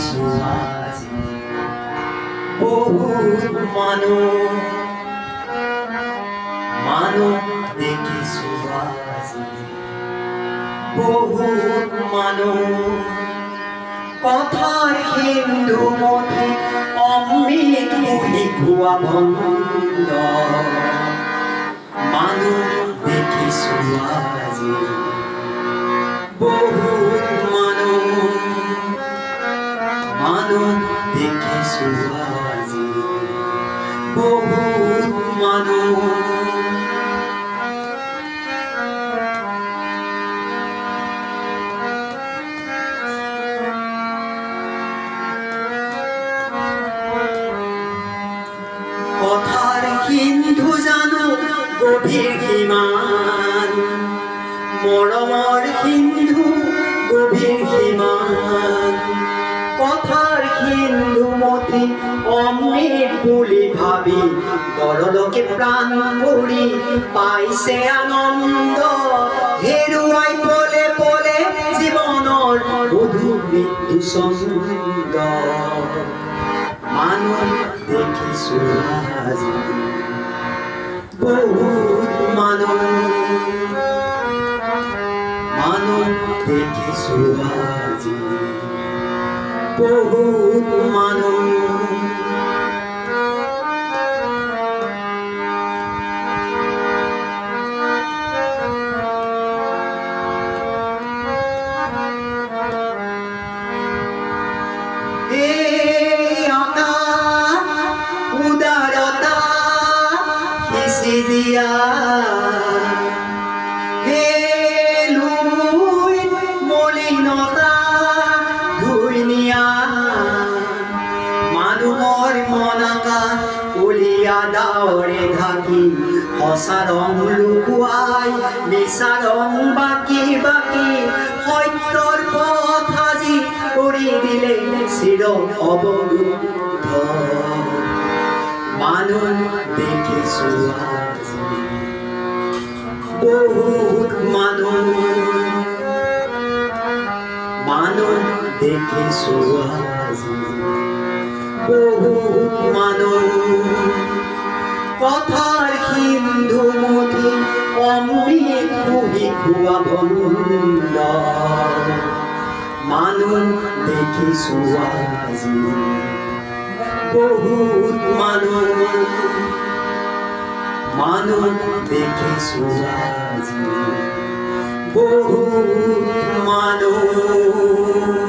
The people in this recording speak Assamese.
দেখিছো আজি বহুত মানুহ দেখিছো আজি বহুত মানুহ কথাৰ হিন্দু মতে অমৃত মুহি খোৱা ভণ্ড মানুহ দেখিছো আজি বহুত মানুহ দেখিছো আজি বহুত মানুহ কথার হিন্দু জানো গভীর কিমান মৰমৰ হিন্দু গভীৰ কিমান কথাৰ হিন্দু মতি অমৃত বুলি ভাবি বড়লোকে প্ৰাণ কৰি পাইছে আনন্দ হেৰুৱাই পলে পলে জীৱনৰ গধুৰ মৃত্যু ছন্দ মানুহ দেখিছো আজি বহুত মানুহ দেখিছো আজি বহুত মানুহ উদারতা খিচি দিয়া হে লুই মলিনতা ধুই নিয়া মানুহৰ মনাকা কলিয়া ডাৱৰে ঢাকি সঁচা ৰং লুকুৱাই মিছা ৰং বাকি বাকি সত্যৰ পথ আজি কৰি দিলে চিৰ অৱৰুদ্ধ মানুহ দেখিছো আজি বহুত মানুহ দেখিছো আজি বহুত মানুহ কথাৰ হিন্দু মতি অমৃত মুহি খোৱা ভণ্ড মানুহ দেখিছো আজি বহুত মানুহ দেখিছো আজি বহুত মানুহ